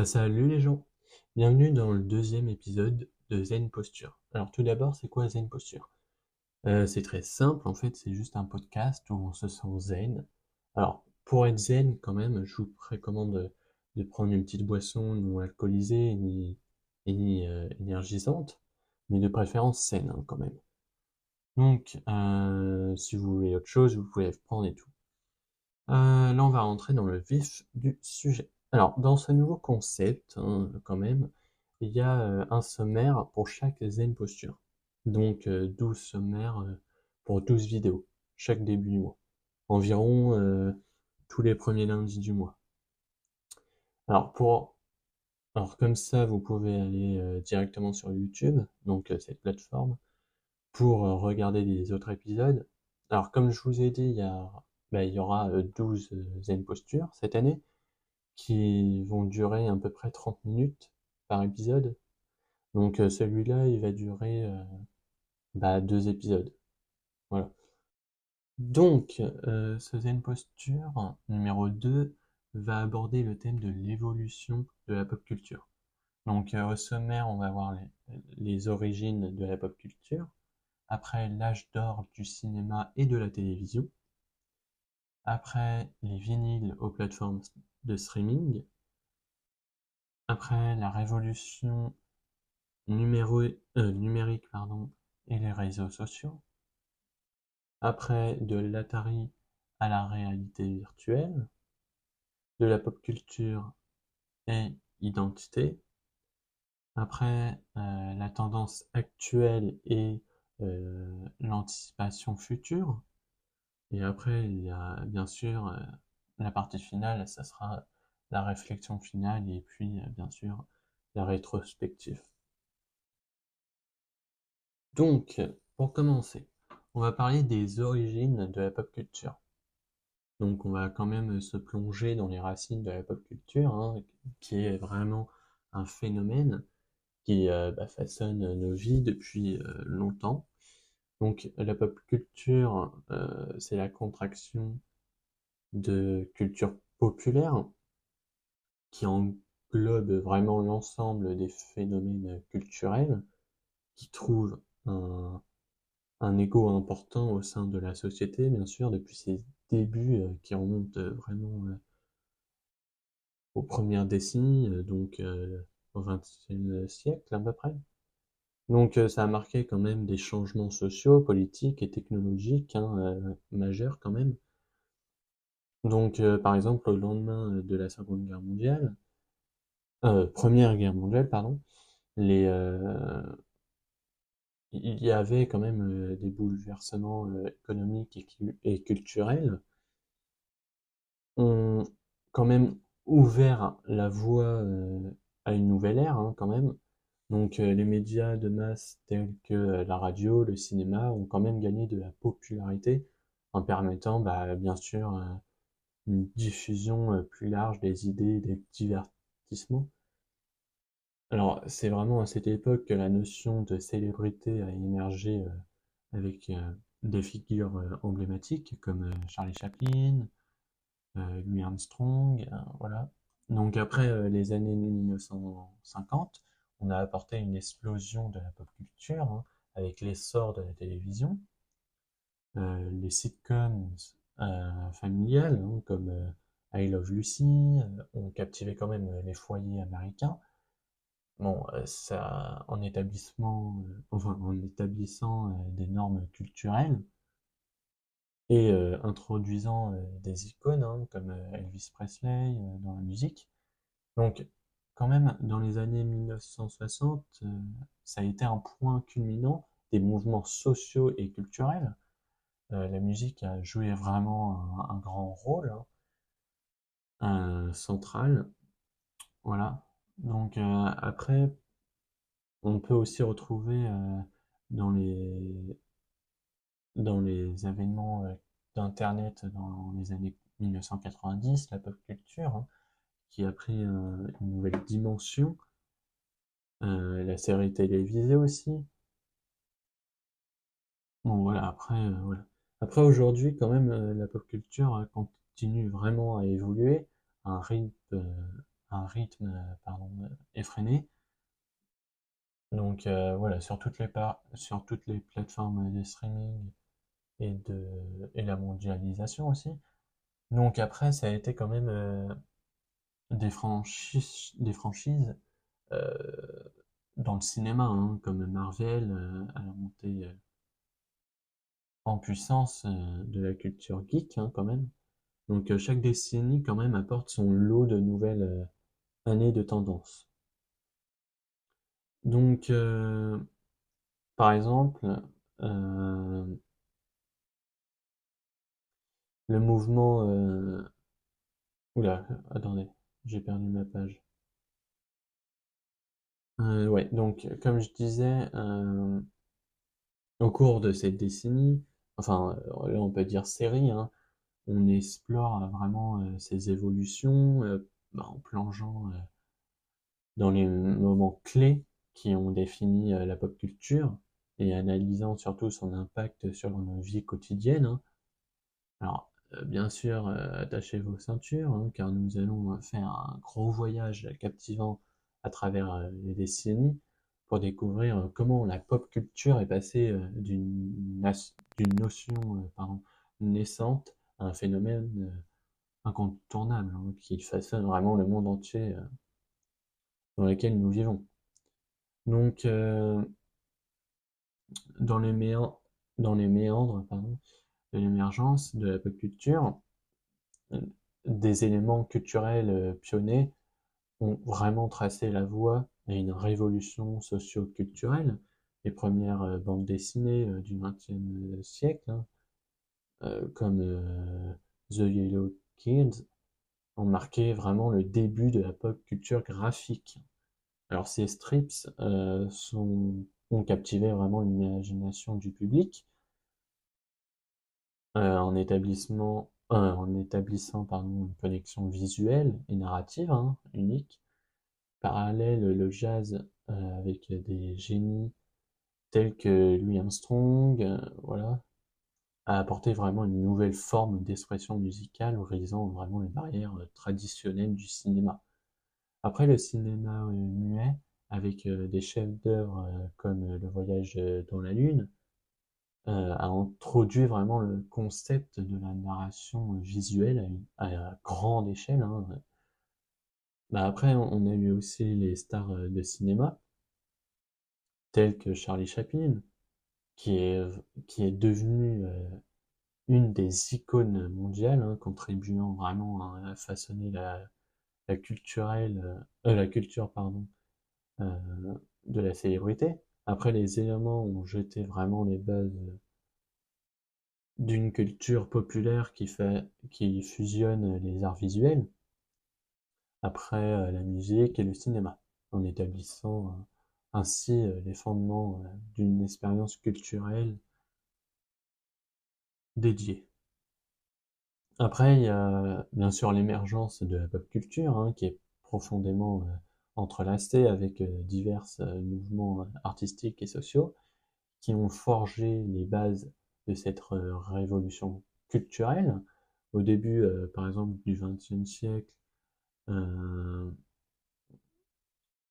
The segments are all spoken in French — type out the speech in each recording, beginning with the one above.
Salut les gens, bienvenue dans le deuxième épisode de Zen Posture. Alors tout d'abord, c'est quoi Zen Posture? C'est très simple, en fait, c'est juste un podcast où on se sent zen. Alors pour être zen quand même, je vous précommande de prendre une petite boisson non alcoolisée ni énergisante, mais de préférence saine quand même. Donc si vous voulez autre chose, vous pouvez prendre et tout. Là, on va rentrer dans le vif du sujet. Alors, dans ce nouveau concept, quand même, il y a un sommaire pour chaque zen posture. Donc, 12 sommaires pour 12 vidéos, chaque début du mois. Environ tous les premiers lundis du mois. Alors, alors comme ça, vous pouvez aller directement sur YouTube, donc cette plateforme, pour regarder les autres épisodes. Alors, comme je vous ai dit, il y aura 12 zen postures cette année, qui vont durer à peu près 30 minutes par épisode. Donc celui-là, il va durer 2 épisodes. Voilà. Donc, ce Zen Posture numéro 2 va aborder le thème de l'évolution de la pop culture. Donc au sommaire, on va voir les origines de la pop culture, après l'âge d'or du cinéma et de la télévision, après les vinyles aux plateformes de streaming, après la révolution numérique et les réseaux sociaux, après de l'Atari à la réalité virtuelle, de la pop culture et identité, après la tendance actuelle et l'anticipation future, et après il y a bien sûr la partie finale, ça sera la réflexion finale et puis bien sûr la rétrospective. Donc, pour commencer, on va parler des origines de la pop culture. Donc, on va quand même se plonger dans les racines de la pop culture, qui est vraiment un phénomène qui façonne nos vies depuis longtemps. Donc, la pop culture, c'est la contraction de culture populaire qui englobe vraiment l'ensemble des phénomènes culturels qui trouvent un écho important au sein de la société, bien sûr, depuis ses débuts qui remontent vraiment aux premières décennies, donc au XXe siècle à peu près. Donc ça a marqué quand même des changements sociaux, politiques et technologiques majeurs quand même. Donc par exemple au lendemain de la Seconde Guerre mondiale, Première Guerre mondiale, pardon, les, il y avait quand même des bouleversements économiques et culturels ont quand même ouvert la voie à une nouvelle ère, quand même. Donc les médias de masse tels que la radio, le cinéma ont quand même gagné de la popularité en permettant bien sûr une diffusion plus large des idées et des divertissements. Alors c'est vraiment à cette époque que la notion de célébrité a émergé avec des figures emblématiques comme Charlie Chaplin, Louis Armstrong, voilà. Donc après les années 1950, on a apporté une explosion de la pop culture avec l'essor de la télévision, les sitcoms familiales comme I Love Lucy ont captivé quand même les foyers américains. Bon, ça en établissant des normes culturelles et introduisant des icônes comme Elvis Presley dans la musique. Donc, quand même, dans les années 1960, ça a été un point culminant des mouvements sociaux et culturels. La musique a joué vraiment un grand rôle central. Voilà. Donc après, on peut aussi retrouver dans les avènements d'Internet dans les années 1990, la pop culture, qui a pris une nouvelle dimension, la série télévisée aussi. Bon voilà, après, voilà. Après aujourd'hui, quand même, la pop culture continue vraiment à évoluer à un rythme effréné. Donc voilà, sur toutes les plateformes de streaming et la mondialisation aussi. Donc après, ça a été quand même des franchises euh, dans le cinéma, hein, comme Marvel, à la montée en puissance de la culture geek, hein, quand même. Donc chaque décennie, quand même, apporte son lot de nouvelles années de tendance. Donc, par exemple, euh, le mouvement... Oula, attendez, j'ai perdu ma page. Ouais, donc, comme je disais, au cours de cette décennie, enfin, là on peut dire série, hein, on explore vraiment ces évolutions en plongeant dans les moments clés qui ont défini la pop culture et analysant surtout son impact sur nos vies quotidiennes, hein. Alors, bien sûr, attachez vos ceintures, hein, car nous allons faire un gros voyage captivant à travers les décennies pour découvrir comment la pop culture est passée d'une notion naissante à un phénomène incontournable, hein, qui façonne vraiment le monde entier dans lequel nous vivons. Donc, dans les méan- dans les méandres de l'émergence de la pop culture, euh, des éléments culturels pionniers ont vraiment tracé la voie à une révolution socio-culturelle. Les premières bandes dessinées du XXe siècle, hein, comme The Yellow Kids, ont marqué vraiment le début de la pop culture graphique. Alors ces strips ont captivé vraiment l'imagination du public en établissant une connexion visuelle et narrative, hein, unique. Parallèle, le jazz avec des génies tels que Louis Armstrong, voilà, a apporté vraiment une nouvelle forme d'expression musicale, brisant vraiment les barrières traditionnelles du cinéma. Après le cinéma muet, avec des chefs-d'œuvre comme Le Voyage dans la Lune, a introduit vraiment le concept de la narration visuelle à grande échelle, hein. Bah après, on a eu aussi les stars de cinéma, tels que Charlie Chaplin, qui est, qui est devenu une des icônes mondiales, hein, contribuant vraiment à façonner la culture, euh, de la célébrité. Après, les éléments ont jeté vraiment les bases d'une culture populaire qui fusionne les arts visuels, après la musique et le cinéma, en établissant ainsi les fondements d'une expérience culturelle dédiée. Après, il y a bien sûr l'émergence de la pop culture, hein, qui est profondément entrelacée avec divers mouvements artistiques et sociaux qui ont forgé les bases de cette révolution culturelle. Au début, par exemple, du XXe siècle, euh,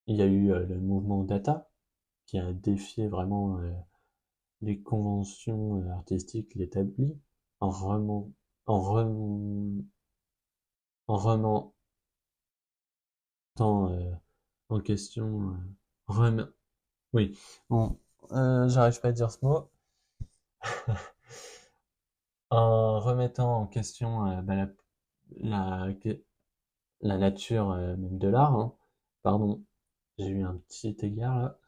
il y a eu le mouvement Data, qui a défié vraiment les conventions artistiques établies en remon- en rem- en remontant en question, oui, bon, j'arrive pas à dire ce mot, en remettant en question la, la nature même de l'art, hein. Pardon, j'ai eu un petit égard là.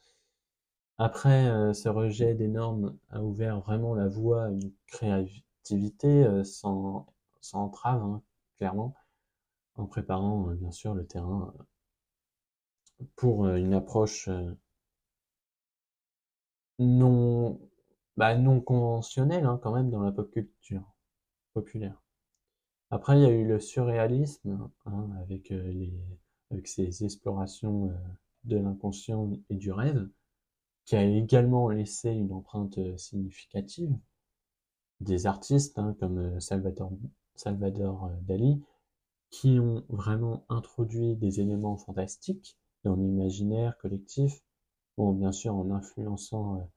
Après, ce rejet des normes a ouvert vraiment la voie à une créativité sans entrave, hein, clairement, en préparant bien sûr le terrain pour une approche non, non conventionnelle, hein, quand même dans la pop culture populaire. Après, il y a eu le surréalisme, hein, avec ses explorations de l'inconscient et du rêve, qui a également laissé une empreinte significative. Des artistes, hein, comme Salvador Dali, qui ont vraiment introduit des éléments fantastiques dans l'imaginaire collectif, bon, bien sûr en influençant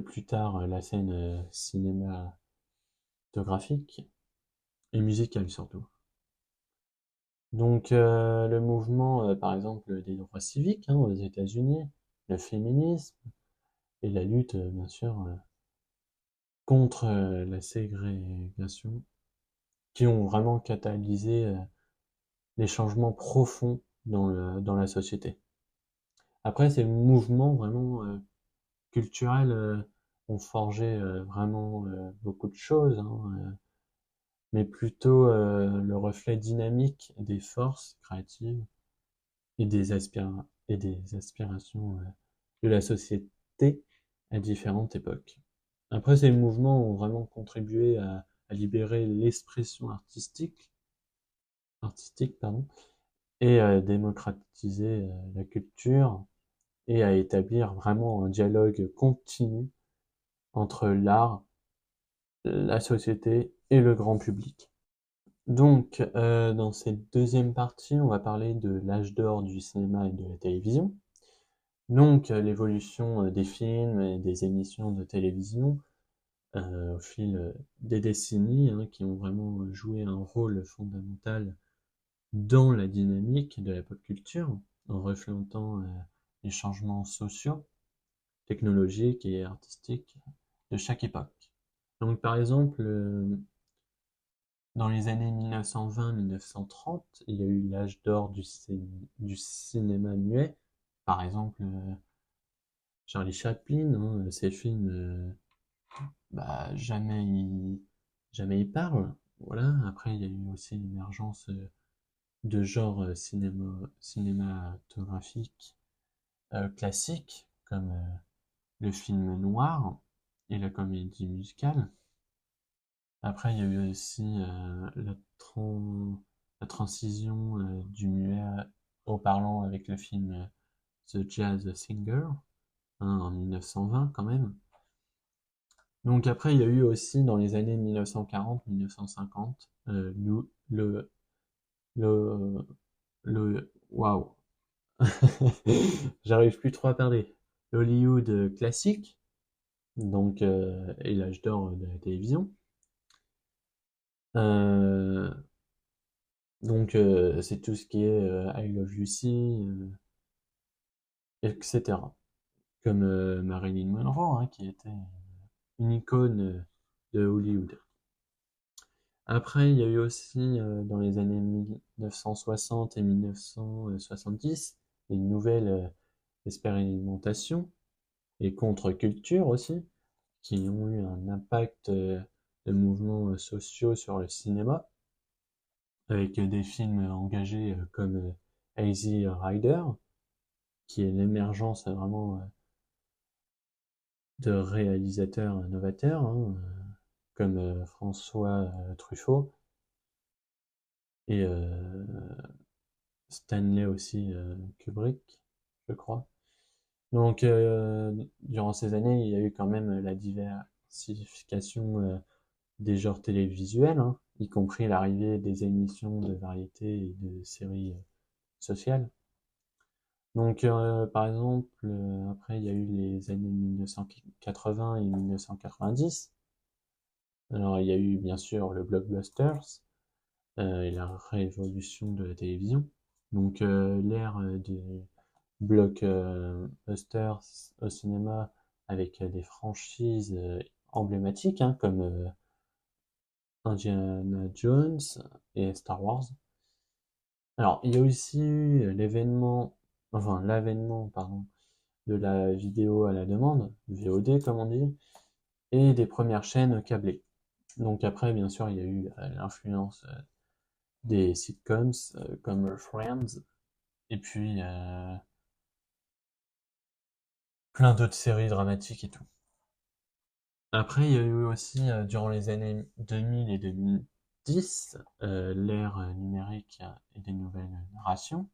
plus tard la scène cinématographique et musicale surtout. Donc le mouvement, par exemple, des droits civiques aux États-Unis, le féminisme et la lutte, bien sûr, contre la ségrégation, qui ont vraiment catalysé les changements profonds dans la société. Après, ces mouvements vraiment culturels ont forgé vraiment beaucoup de choses, mais plutôt le reflet dynamique des forces créatives et et des aspirations de la société à différentes époques. Après, ces mouvements ont vraiment contribué à libérer l'expression artistique, pardon, et à démocratiser la culture et à établir vraiment un dialogue continu entre l'art, la société et le grand public. Donc, dans cette deuxième partie, on va parler de l'âge d'or du cinéma et de la télévision. Donc, l'évolution des films et des émissions de télévision au fil des décennies, qui ont vraiment joué un rôle fondamental dans la dynamique de la pop culture, en reflétant les changements sociaux, technologiques et artistiques de chaque époque. Donc, par exemple, dans les années 1920-1930, il y a eu l'âge d'or du cinéma muet. Par exemple, Charlie Chaplin, ses films, jamais il parle. Voilà. Après, il y a eu aussi l'émergence de genres cinématographiques classiques, comme le film noir et la comédie musicale. Après, il y a eu aussi la transition du muet au parlant avec le film The Jazz Singer, en 1920 quand même. Donc après, il y a eu aussi dans les années 1940-1950 le, waouh, j'arrive plus trop à parler. L'Hollywood classique, donc et l'âge d'or de la télévision. Euh, Donc, c'est tout ce qui est I Love Lucy, etc. Comme Marilyn Monroe, qui était une icône de Hollywood. Après, il y a eu aussi dans les années 1960 et 1970 une nouvelle expérimentation et contre-culture aussi, qui ont eu un impact de mouvements sociaux sur le cinéma, avec des films engagés comme Easy Rider, qui est l'émergence vraiment de réalisateurs novateurs, comme François Truffaut et Stanley aussi Kubrick, je crois. Donc, durant ces années, il y a eu quand même la diversification des genres télévisuels, y compris l'arrivée des émissions de variété et de séries sociales. Donc, par exemple, après, il y a eu les années 1980 et 1990. Alors, il y a eu bien sûr le blockbusters et la révolution de la télévision. Donc, l'ère des blockbusters au cinéma avec des franchises emblématiques comme Indiana Jones et Star Wars. Alors, il y a aussi eu l'avènement, pardon, de la vidéo à la demande, VOD comme on dit, et des premières chaînes câblées. Donc après, bien sûr, il y a eu l'influence des sitcoms comme Friends, et puis plein d'autres séries dramatiques et tout. Après, il y a eu aussi, durant les années 2000 et 2010, l'ère numérique et des nouvelles narrations.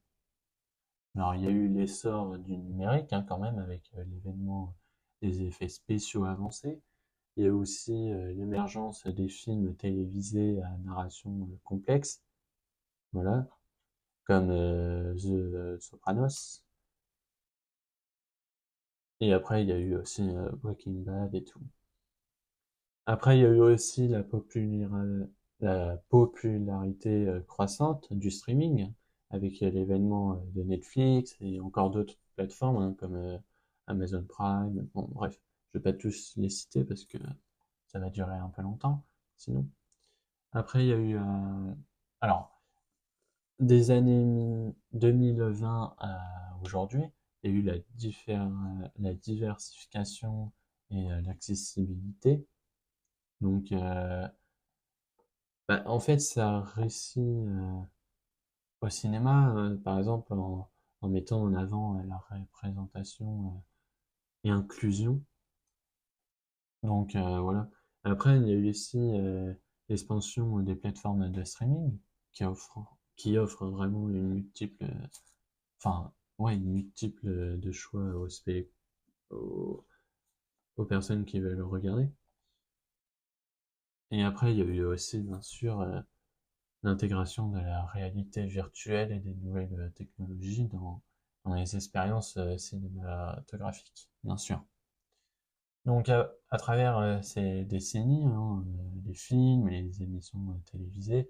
Alors, il y a eu l'essor du numérique, quand même, avec l'événement des effets spéciaux avancés. Il y a aussi l'émergence des films télévisés à narration complexe, voilà, comme The Sopranos. Et après, il y a eu aussi Breaking Bad et tout. Après, il y a eu aussi la popularité croissante du streaming, avec l'événement de Netflix et encore d'autres plateformes hein, comme Amazon Prime. Bon, bref, je vais pas tous les citer parce que ça va durer un peu longtemps, sinon. Après, il y a eu, alors, des années 2020 à aujourd'hui, il y a eu la diversification et l'accessibilité. Donc, bah, en fait, ça réussit au cinéma, par exemple, en mettant en avant la représentation et inclusion. Donc, voilà. Après, il y a eu aussi l'expansion des plateformes de streaming qui offrent vraiment enfin, ouais, une multiple de choix aux, aux personnes qui veulent le regarder. Et après, il y a eu aussi, bien sûr, l'intégration de la réalité virtuelle et des nouvelles technologies dans les expériences cinématographiques, bien sûr. Donc, à travers ces décennies, hein, les films, les émissions télévisées,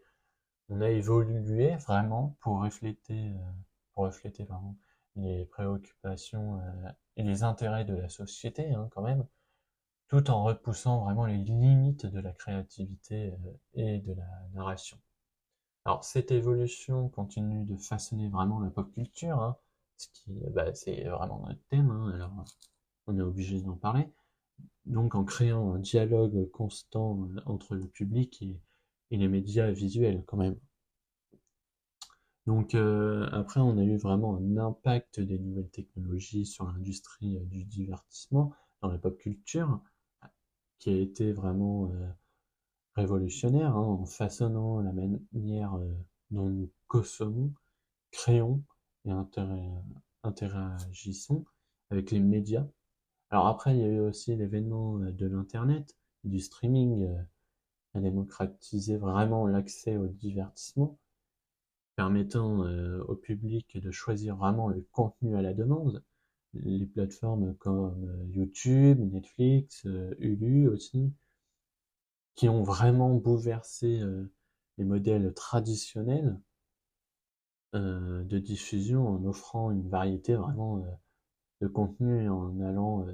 on a évolué vraiment pour refléter pardon, les préoccupations et les intérêts de la société, hein, quand même, tout en repoussant vraiment les limites de la créativité et de la narration. Alors, cette évolution continue de façonner vraiment la pop culture, hein, bah, c'est vraiment notre thème, hein, alors on est obligé d'en parler. Donc, en créant un dialogue constant entre le public et les médias visuels, quand même. Donc, après, on a eu vraiment un impact des nouvelles technologies sur l'industrie du divertissement, dans la pop culture, qui a été vraiment révolutionnaire, hein, en façonnant la manière dont nous consommons, créons et interagissons avec les médias. Alors après, il y a eu aussi l'événement de l'Internet, du streaming, a démocratisé vraiment l'accès au divertissement, permettant au public de choisir vraiment le contenu à la demande. Les plateformes comme YouTube, Netflix, Hulu aussi, qui ont vraiment bouleversé les modèles traditionnels de diffusion en offrant une variété vraiment de contenu et en allant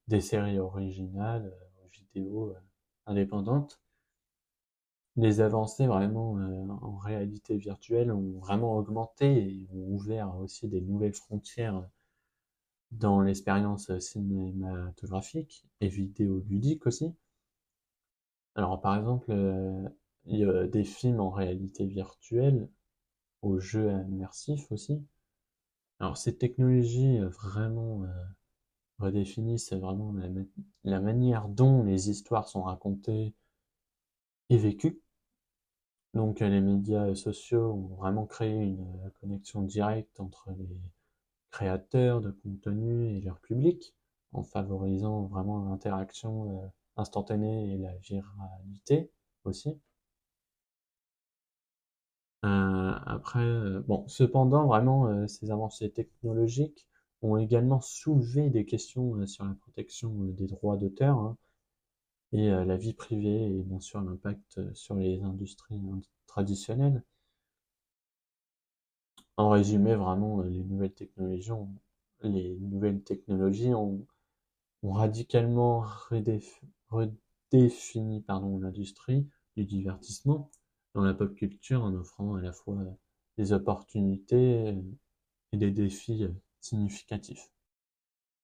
des séries originales aux vidéos indépendantes. Les avancées vraiment en réalité virtuelle ont vraiment augmenté et ont ouvert aussi des nouvelles frontières dans l'expérience cinématographique et vidéoludique aussi. Alors par exemple, il y a des films en réalité virtuelle aux jeux immersifs aussi. Alors ces technologies vraiment redéfinissent vraiment la manière dont les histoires sont racontées et vécues. Donc les médias sociaux ont vraiment créé une connexion directe entre les créateurs de contenu et leur public, en favorisant vraiment l'interaction instantanée et la viralité aussi. Après, bon, cependant, vraiment, ces avancées technologiques ont également soulevé des questions sur la protection des droits d'auteur, hein, et la vie privée et bien sûr l'impact sur les industries traditionnelles. En résumé, vraiment, les nouvelles technologies ont radicalement redéfini pardon, l'industrie du divertissement dans la pop culture en offrant à la fois des opportunités et des défis significatifs.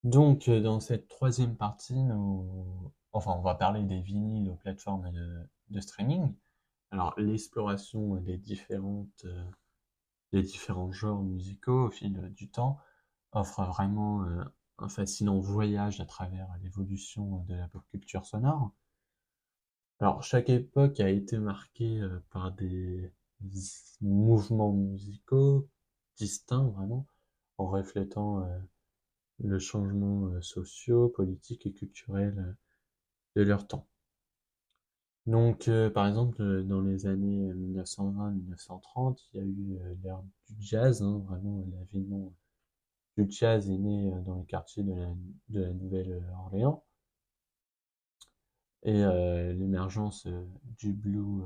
Donc, dans cette troisième partie, enfin, on va parler des vinyles aux plateformes de streaming. Alors, l'exploration des différents genres musicaux au fil du temps offre vraiment un fascinant voyage à travers l'évolution de la pop culture sonore. Alors, chaque époque a été marquée par des mouvements musicaux distincts, vraiment, en reflétant le changement sociaux, politiques et culturels de leur temps. Donc, par exemple, dans les années 1920-1930, il y a eu l'ère du jazz, hein, vraiment l'avènement du jazz est né dans les quartiers de la Nouvelle-Orléans, et l'émergence du blues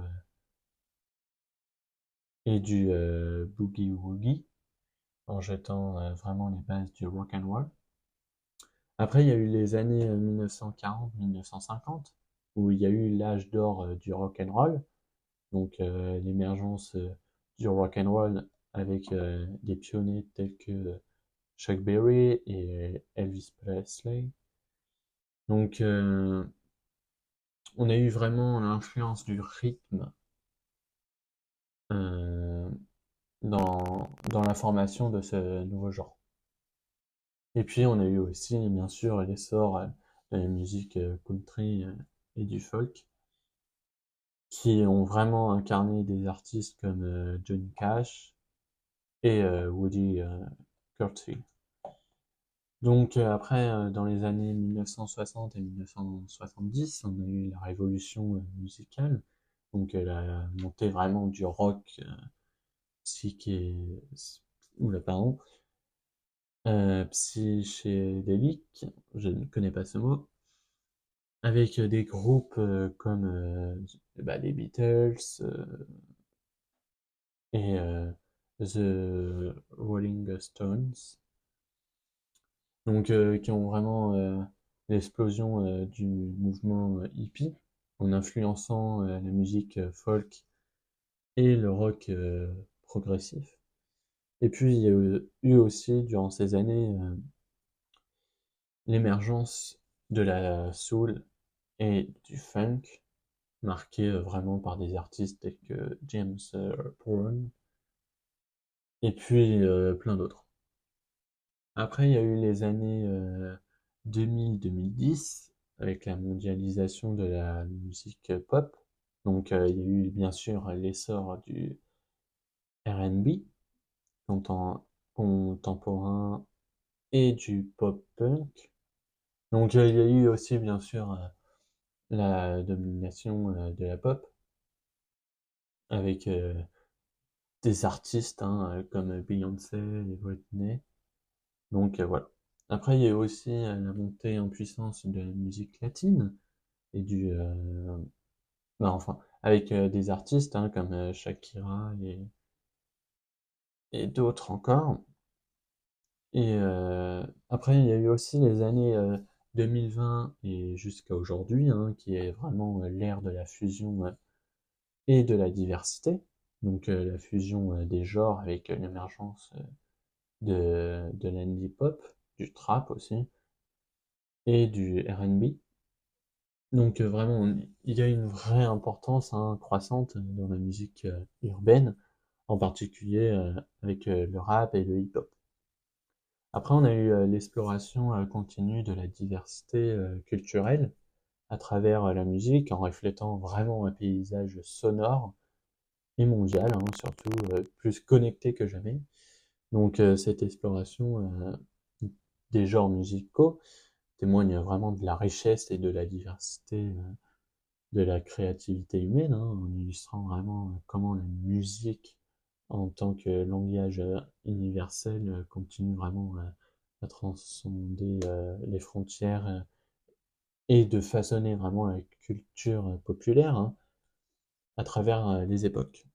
et du boogie-woogie, en jetant vraiment les bases du rock and roll. Après, il y a eu les années 1940-1950, où il y a eu l'âge d'or du rock and roll, donc l'émergence du rock and roll avec des pionniers tels que Chuck Berry et Elvis Presley. Donc on a eu vraiment l'influence du rythme euh, dans la formation de ce nouveau genre. Et puis on a eu aussi bien sûr l'essor de la musique country et du folk, qui ont vraiment incarné des artistes comme Johnny Cash et Woody Guthrie. Donc après, dans les années 1960 et 1970, on a eu la révolution musicale, donc la montée vraiment du rock psyché, oula, pardon, psychédélique, je ne connais pas ce mot, avec des groupes comme les Beatles et The Rolling Stones, donc qui ont vraiment l'explosion du mouvement hippie en influençant la musique folk et le rock progressif. Et puis il y a eu aussi durant ces années l'émergence de la soul et du funk, marqué vraiment par des artistes tels que James Brown et puis plein d'autres. Après, il y a eu les années 2000-2010 avec la mondialisation de la musique pop. Donc, il y a eu bien sûr l'essor du R&B contemporain et du pop-punk. Donc, il y a eu aussi bien sûr la domination de la pop avec des artistes comme Beyoncé et Britney. Donc voilà. Après, il y a aussi la montée en puissance de la musique latine et enfin, avec des artistes comme Shakira et d'autres encore. Et après, il y a eu aussi les années 2020 et jusqu'à aujourd'hui, qui est vraiment l'ère de la fusion et de la diversité. Donc la fusion des genres avec l'émergence de l'indie pop, du trap aussi, et du R&B. Donc vraiment, il y a une vraie importance croissante dans la musique urbaine, en particulier avec le rap et le hip-hop. Après, on a eu l'exploration continue de la diversité culturelle à travers la musique, en reflétant vraiment un paysage sonore et mondial, surtout plus connecté que jamais. Donc cette exploration des genres musicaux témoigne vraiment de la richesse et de la diversité de la créativité humaine, en illustrant vraiment comment la musique, en tant que langage universel, continue vraiment à transcender les frontières et de façonner vraiment la culture populaire à travers les époques.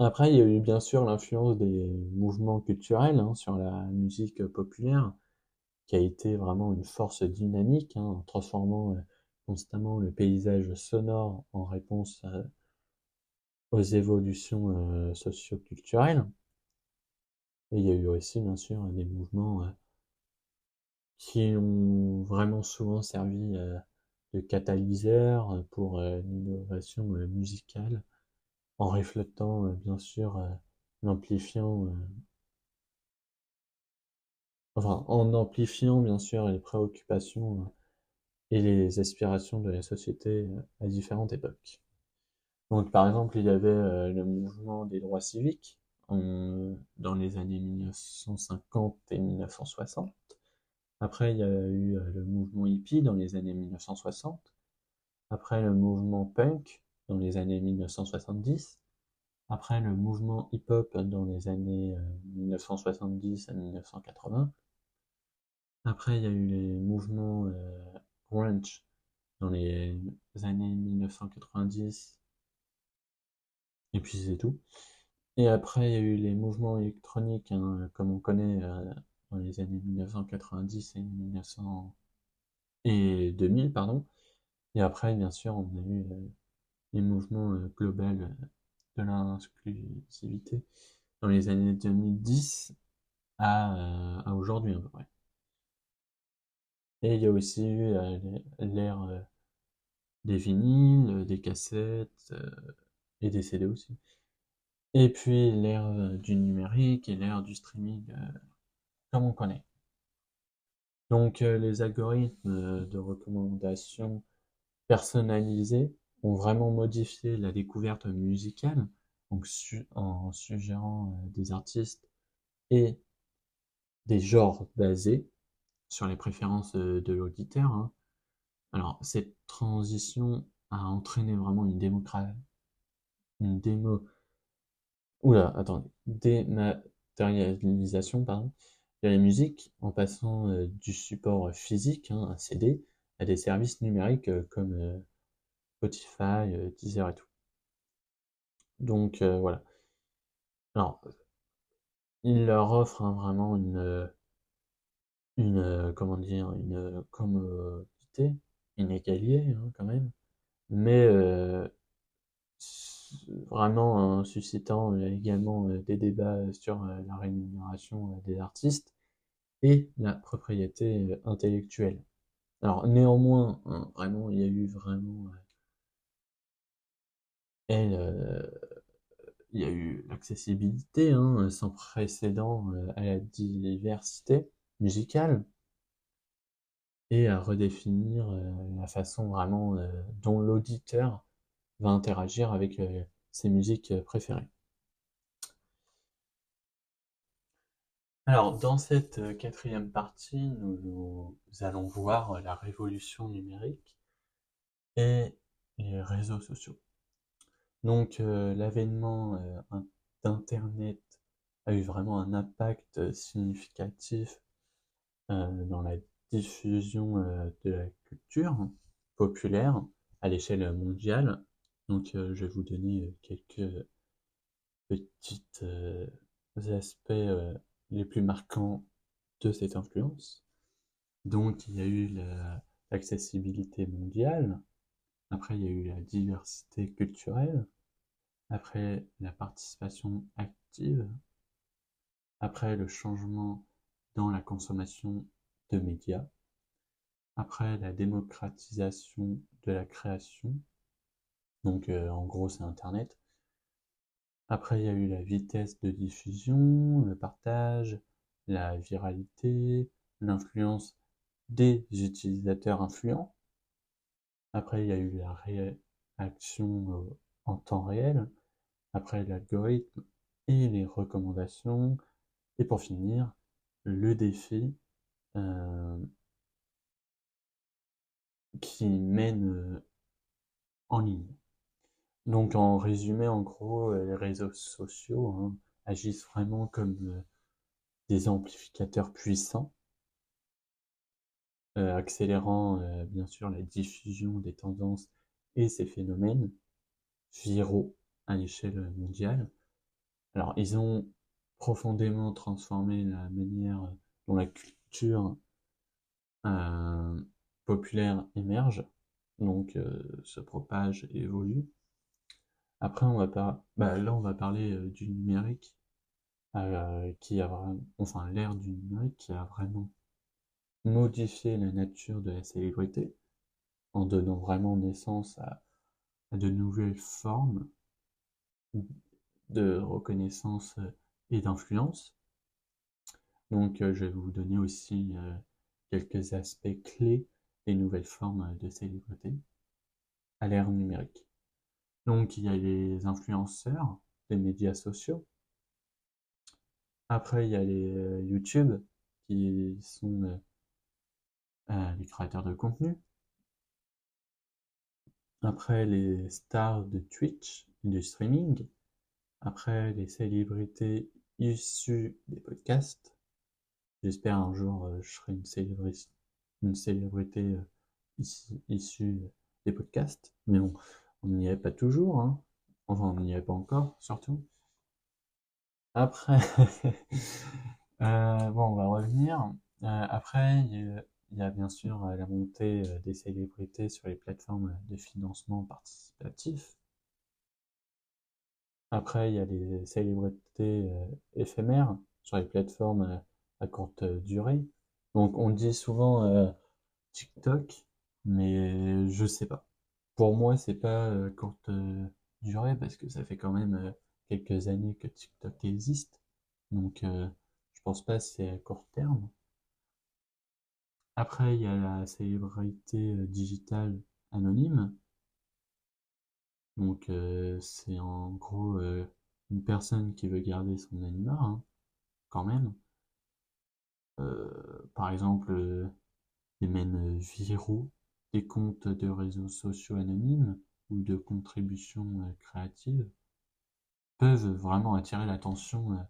Après, il y a eu bien sûr l'influence des mouvements culturels sur la musique populaire, qui a été vraiment une force dynamique, en transformant constamment le paysage sonore en réponse aux évolutions socio-culturelles. Et il y a eu aussi, bien sûr, des mouvements qui ont vraiment souvent servi de catalyseur pour l'innovation musicale, en reflétant, bien sûr, l'amplifiant, en amplifiant, bien sûr, les préoccupations et les aspirations de la société à différentes époques. Donc, par exemple, il y avait le mouvement des droits civiques dans les années 1950 et 1960. Après, il y a eu le mouvement hippie dans les années 1960. après le mouvement punk dans les années 1970, après le mouvement hip-hop dans les années 1970 à 1980, après il y a eu les mouvements grunge dans les années 1990, et puis c'est tout. Et après il y a eu les mouvements électroniques, hein, comme on connaît dans les années 1990 et 1900 et 2000, pardon. Et après, bien sûr, on a eu les mouvements globaux de l'inclusivité dans les années 2010 à aujourd'hui à peu près. Et il y a aussi eu l'ère des vinyles, des cassettes et des CD aussi. Et puis l'ère du numérique et l'ère du streaming comme on connaît. Donc les algorithmes de recommandation personnalisés ont vraiment modifié la découverte musicale, donc en suggérant des artistes et des genres basés sur les préférences de l'auditeur, hein. Alors, cette transition a entraîné vraiment une démo, oula, attendez, dématérialisation, pardon, de la musique en passant du support physique, hein, un CD, à des services numériques comme Spotify, Deezer et tout. Donc voilà. Alors, il leur offre hein, vraiment comment dire, une commodité, une égalité hein, quand même, mais vraiment en suscitant également des débats sur la rémunération des artistes et la propriété intellectuelle. Alors néanmoins, hein, vraiment, il y a eu vraiment, elle, il y a eu l'accessibilité hein, sans précédent à la diversité musicale et à redéfinir la façon vraiment dont l'auditeur va interagir avec ses musiques préférées. Alors, dans cette quatrième partie, nous allons voir la révolution numérique et les réseaux sociaux. Donc, l'avènement d'Internet a eu vraiment un impact significatif dans la diffusion de la culture populaire à l'échelle mondiale. Donc, je vais vous donner quelques petits aspects les plus marquants de cette influence. Donc, il y a eu l'accessibilité mondiale, après, il y a eu la diversité culturelle, après, la participation active, après, le changement dans la consommation de médias, après, la démocratisation de la création, donc en gros, c'est Internet. Après, il y a eu la vitesse de diffusion, le partage, la viralité, l'influence des utilisateurs influents. Après, il y a eu la réaction en temps réel. Après, l'algorithme et les recommandations. Et pour finir, le défi euh, qui mène en ligne. Donc, en résumé, en gros, les réseaux sociaux hein, agissent vraiment comme des amplificateurs puissants, accélérant bien sûr la diffusion des tendances et ces phénomènes viraux à l'échelle mondiale. Alors, ils ont profondément transformé la manière dont la culture euh, populaire émerge, donc se propage et évolue. Après, là, on va parler du numérique, qui a vraiment, enfin, l'ère du numérique qui a vraiment modifié la nature de la célébrité en donnant vraiment naissance à de nouvelles formes de reconnaissance et d'influence. Donc, je vais vous donner aussi quelques aspects clés des nouvelles formes de célébrité à l'ère numérique. Donc, il y a les influenceurs des médias sociaux. Après, il y a les YouTube qui sont les créateurs de contenu. Après, les stars de Twitch et du streaming. Après, les célébrités issues des podcasts. J'espère un jour je serai une célébrité issue des podcasts. Mais bon, on n'y est pas toujours, hein. Enfin, on n'y est pas encore, surtout. Après, bon, on va revenir. Après, il y a bien sûr la montée des célébrités sur les plateformes de financement participatif. Après, il y a les célébrités éphémères sur les plateformes à courte durée. Donc, on dit souvent TikTok, mais je sais pas. Pour moi, c'est pas courte durée parce que ça fait quand même quelques années que TikTok existe. Donc, je pense pas que c'est à court terme. Après, il y a la célébrité digitale anonyme. Donc, c'est en gros une personne qui veut garder son anonymat, hein, quand même. Par exemple, des mèmes viraux, des comptes de réseaux sociaux anonymes ou de contributions créatives peuvent vraiment attirer l'attention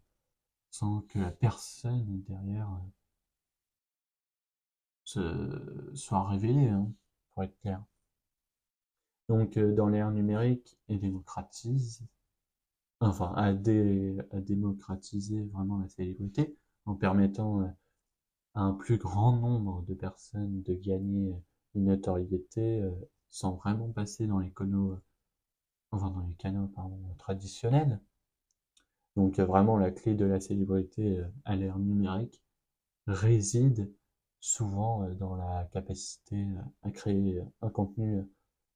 sans que la personne derrière soit révélée, hein, pour être clair. Donc, dans l'ère numérique et à démocratiser vraiment la célébrité en permettant à un plus grand nombre de personnes de gagner une notoriété sans vraiment passer dans les canaux, pardon, traditionnels. Donc vraiment la clé de la célébrité à l'ère numérique réside souvent dans la capacité à créer un contenu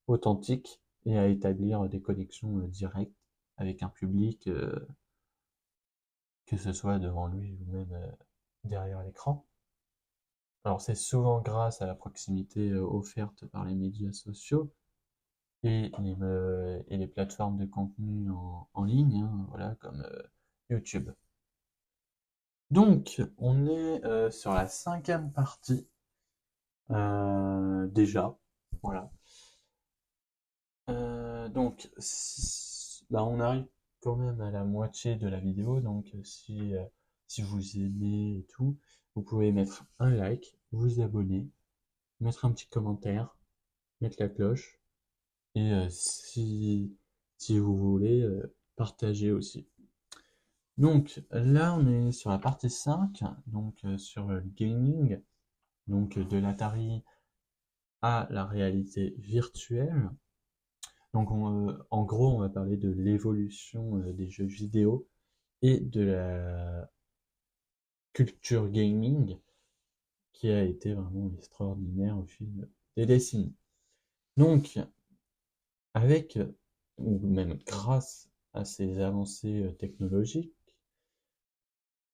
authentique et à établir des connexions directes avec un public, que ce soit devant lui ou même derrière l'écran. Alors c'est souvent grâce à la proximité offerte par les médias sociaux et les plateformes de contenu en ligne, hein, voilà, comme YouTube. Donc, on est sur la cinquième partie déjà, voilà. Donc, bah, on arrive quand même à la moitié de la vidéo, donc si vous aimez et tout, vous pouvez mettre un like, vous abonner, mettre un petit commentaire, mettre la cloche, et si vous voulez, partager aussi. Donc là, on est sur la partie 5, donc sur le gaming, donc de l'Atari à la réalité virtuelle. Donc en gros, on va parler de l'évolution des jeux vidéo et de la culture gaming qui a été vraiment extraordinaire au fil des décennies. Donc, avec, ou même grâce à ces avancées technologiques,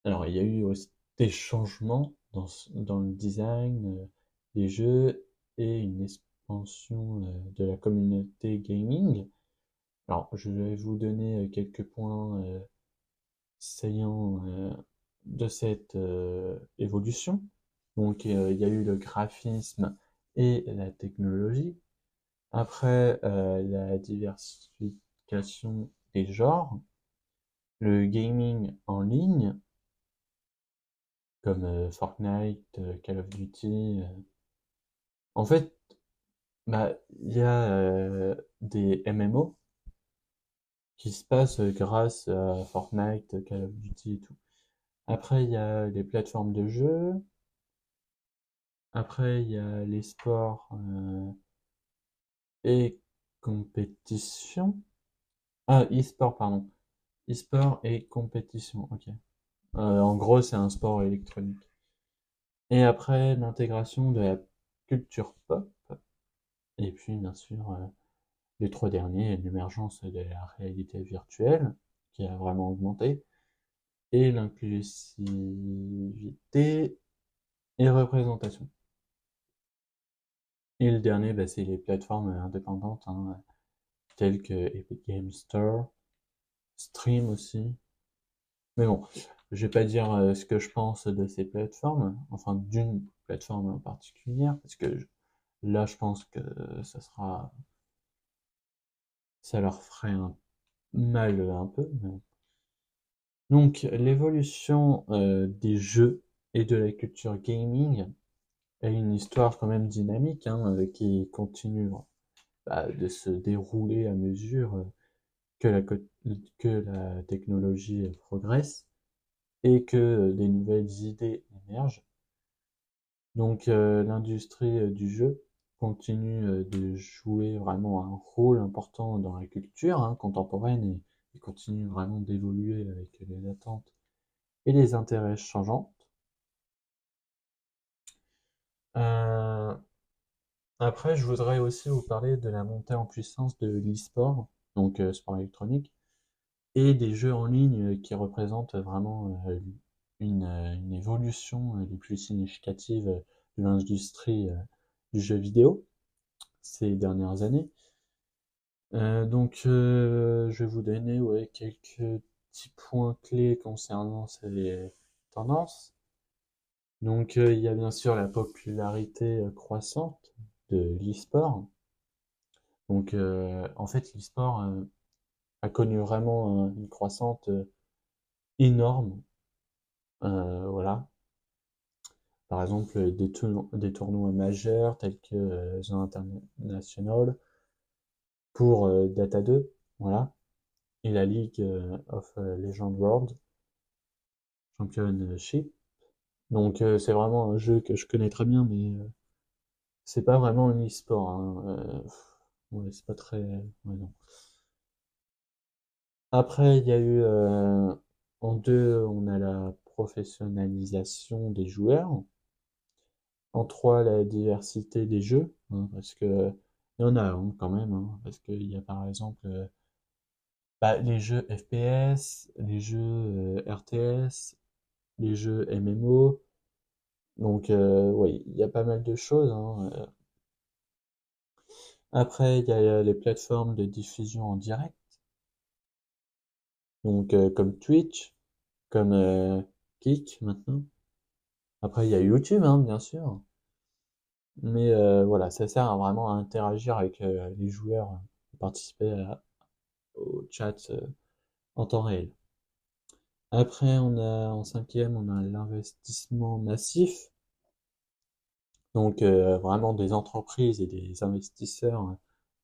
alors il y a eu aussi des changements dans le design des jeux et une expansion de la communauté gaming. Alors je vais vous donner quelques points saillants de cette évolution. Donc il y a eu le graphisme et la technologie. Après la diversification des genres, le gaming en ligne, comme Fortnite, Call of Duty. En fait, bah, il y a des MMO qui se passent grâce à Fortnite, Call of Duty et tout. Après, il y a les plateformes de jeux. Après, il y a les sports et compétition. Ah, e-sport, pardon. E-sport et compétition, ok. En gros, c'est un sport électronique. Et après, l'intégration de la culture pop. Et puis, bien sûr, les trois derniers, l'émergence de la réalité virtuelle, qui a vraiment augmenté, et l'inclusivité et représentation. Et le dernier, bah, c'est les plateformes indépendantes, hein, telles que Epic Games Store, Stream aussi. Mais bon, je vais pas dire ce que je pense de ces plateformes, enfin d'une plateforme en particulier, parce que là, je pense que ça sera ça leur ferait un mal un peu. Donc, l'évolution des jeux et de la culture gaming a une histoire quand même dynamique, hein, qui continue de se dérouler à mesure que la technologie progresse et que des nouvelles idées émergent. Donc, l'industrie du jeu continue de jouer vraiment un rôle important dans la culture, hein, contemporaine, et continue vraiment d'évoluer avec les attentes et les intérêts changeants. Euh, Après, je voudrais aussi vous parler de la montée en puissance de l'e-sport, donc sport électronique, et des jeux en ligne qui représentent vraiment une évolution des plus significatives de l'industrie du jeu vidéo ces dernières années. Je vais vous donner, ouais, quelques petits points clés concernant ces tendances. Donc, il y a bien sûr la popularité croissante de l'e-sport. Donc, en fait, l'e-sport a connu vraiment une croissance énorme. Voilà. Par exemple, des tournois majeurs tels que The International pour Data 2, voilà, et la League of Legends World Championship. Donc, c'est vraiment un jeu que je connais très bien, mais c'est pas vraiment un e-sport, hein. Ouais, c'est pas très. Ouais, non. Après, il y a eu en deux, on a la professionnalisation des joueurs. En trois, la diversité des jeux, hein, parce que il y en a hein, quand même, hein, parce qu'il y a par exemple les jeux FPS, les jeux RTS, les jeux MMO. Donc, oui, il y a pas mal de choses, hein. Après, il y a les plateformes de diffusion en direct, donc comme Twitch, comme Kick maintenant. Après, il y a YouTube, hein, bien sûr. Mais voilà, ça sert vraiment à interagir avec les joueurs, participer au chat en temps réel. Après, en cinquième, on a l'investissement massif. Donc vraiment des entreprises et des investisseurs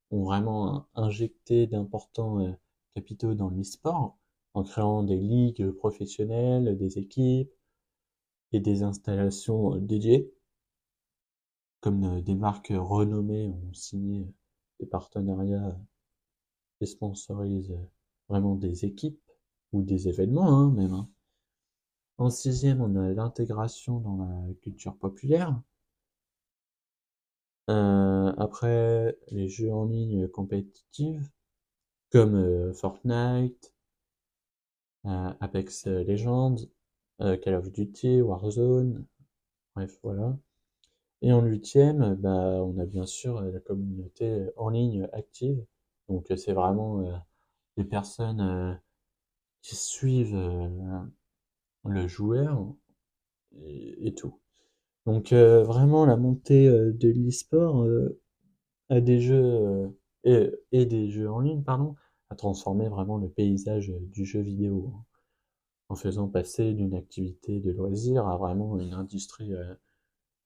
ont vraiment injecté d'importants capitaux dans l'e-sport en créant des ligues professionnelles, des équipes et des installations dédiées, comme des marques renommées ont signé des partenariats et sponsorisent vraiment des équipes ou des événements, hein, même, hein. En sixième, on a l'intégration dans la culture populaire. Après, les jeux en ligne compétitifs, comme Fortnite, Apex Legends, Call of Duty, Warzone, bref, voilà. Et en huitième, on a bien sûr la communauté en ligne active. Donc c'est vraiment les personnes qui suivent le joueur et tout. Donc vraiment la montée de l'e-sport à des jeux et des jeux en ligne, pardon, a transformé vraiment le paysage du jeu vidéo, hein, en faisant passer d'une activité de loisir à vraiment une industrie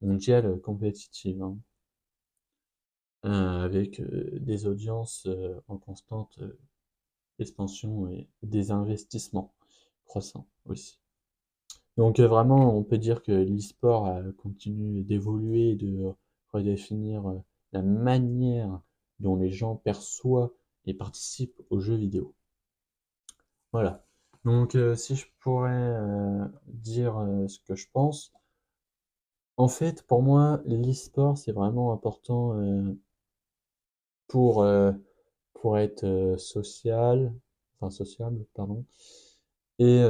mondiale compétitive, hein, avec des audiences en constante expansion et des investissements croissants aussi. Donc vraiment, on peut dire que l'e-sport continue d'évoluer et de redéfinir la manière dont les gens perçoivent et participent aux jeux vidéo. Voilà. Donc si je pourrais dire ce que je pense, en fait, pour moi, l'e-sport, c'est vraiment important pour, euh, pour être sociable, pardon, et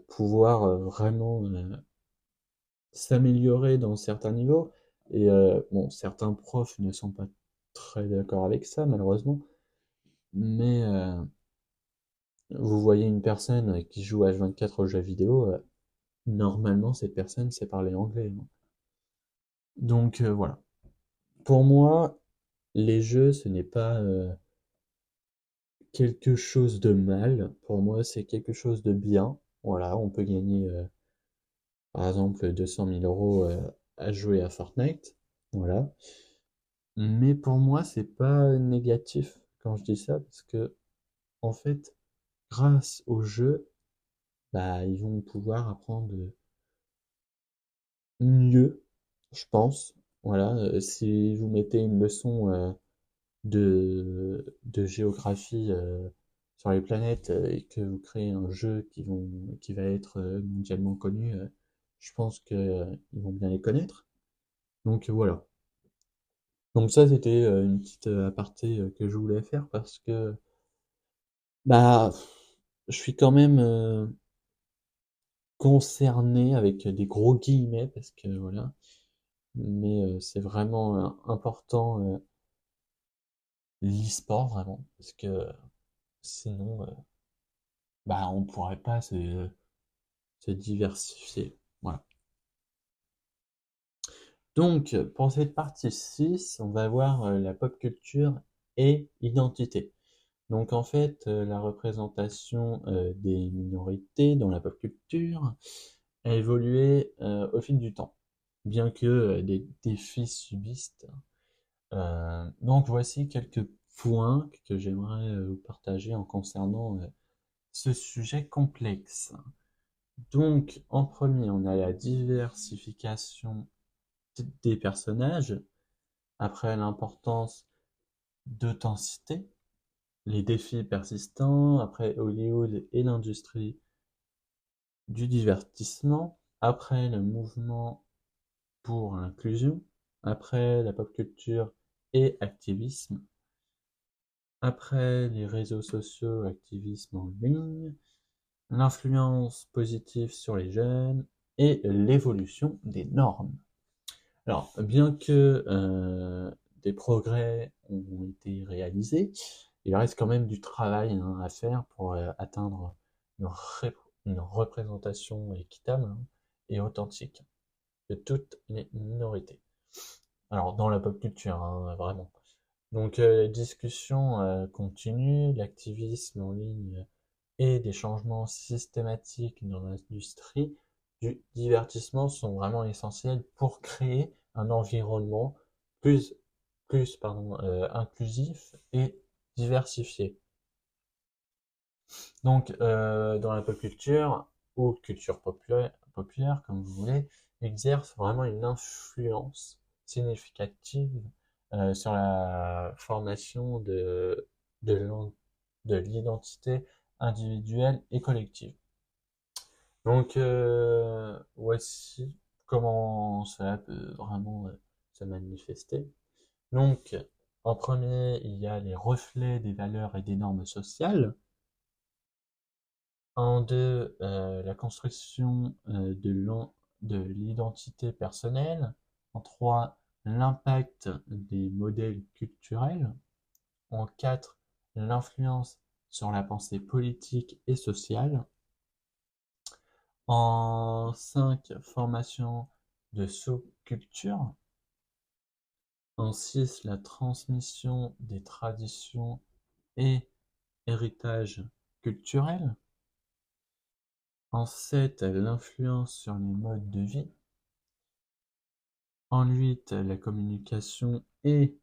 pouvoir vraiment s'améliorer dans certains niveaux. Et bon, certains profs ne sont pas très d'accord avec ça, malheureusement. Mais vous voyez une personne qui joue H24 aux jeux vidéo, normalement, cette personne sait parler anglais, hein. Donc voilà. Pour moi, les jeux, ce n'est pas quelque chose de mal. Pour moi, c'est quelque chose de bien. Voilà, on peut gagner, par exemple, 200 000 euros à jouer à Fortnite. Voilà. Mais pour moi, c'est pas négatif quand je dis ça, parce que, en fait, grâce au jeu, bah, ils vont pouvoir apprendre mieux, je pense. Voilà, si vous mettez une leçon de géographie sur les planètes et que vous créez un jeu qui va être mondialement connu, je pense que ils vont bien les connaître. Donc voilà. Donc ça, c'était une petite aparté que je voulais faire parce que bah je suis quand même concerné avec des gros guillemets parce que voilà. Mais c'est vraiment important l'e-sport vraiment parce que sinon bah on pourrait pas se diversifier. Voilà. Donc, pour cette partie 6, on va voir la pop culture et identité. Donc, en fait, la représentation des minorités dans la pop culture a évolué au fil du temps, bien que des défis subsistent. Donc, voici quelques points que j'aimerais vous partager en concernant ce sujet complexe. Donc, en premier, on a la diversification des personnages, après l'importance d'authenticité, les défis persistants, après Hollywood et l'industrie du divertissement, après le mouvement pour l'inclusion, après la pop culture et activisme, après les réseaux sociaux, activisme en ligne, l'influence positive sur les jeunes et l'évolution des normes. Alors, bien que des progrès ont été réalisés, il reste quand même du travail hein, à faire pour atteindre une, une représentation équitable hein, et authentique de toutes les minorités. Alors, dans la pop culture, hein, vraiment. Donc, les discussions continuent, l'activisme en ligne et des changements systématiques dans l'industrie du divertissement sont vraiment essentiels pour créer un environnement plus, inclusif et diversifié. Donc, dans la pop culture ou culture populaire, comme vous voulez, exerce vraiment une influence significative sur la formation de, de l'identité individuelle et collective. Donc, voici comment cela peut vraiment se manifester. Donc, en premier, il y a les reflets des valeurs et des normes sociales. En deux, la construction de l'identité personnelle. En trois, l'impact des modèles culturels. En quatre, l'influence sur la pensée politique et sociale. En 5, formation de sous-culture. En 6, la transmission des traditions et héritage culturel. En 7, l'influence sur les modes de vie. En 8, la communication et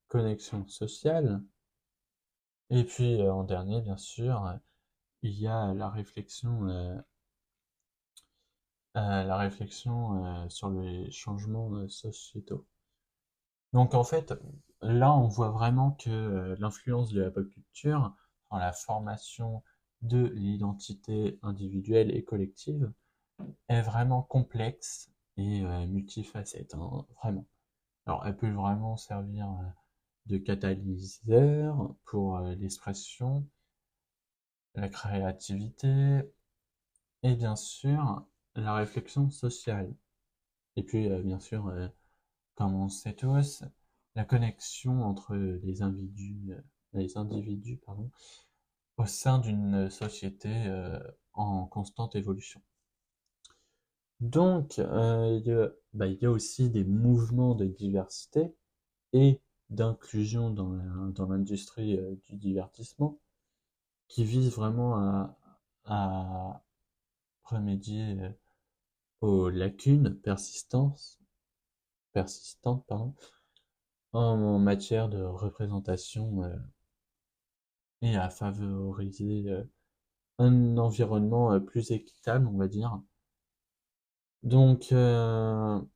connexion sociale. Et puis en dernier, bien sûr, il y a la réflexion sur les changements sociétaux. Donc en fait, là on voit vraiment que l'influence de la pop culture dans la formation de l'identité individuelle et collective est vraiment complexe et multifacette, hein, vraiment. Alors elle peut vraiment servir de catalyseur pour l'expression, la créativité et bien sûr la réflexion sociale. Et puis bien sûr comme on sait tous, la connexion entre les individus pardon, au sein d'une société en constante évolution. Donc, il y a aussi des mouvements de diversité et d'inclusion dans l'industrie du divertissement. qui vise vraiment à remédier aux lacunes persistantes, pardon, en matière de représentation et à favoriser un environnement plus équitable, on va dire. Donc, en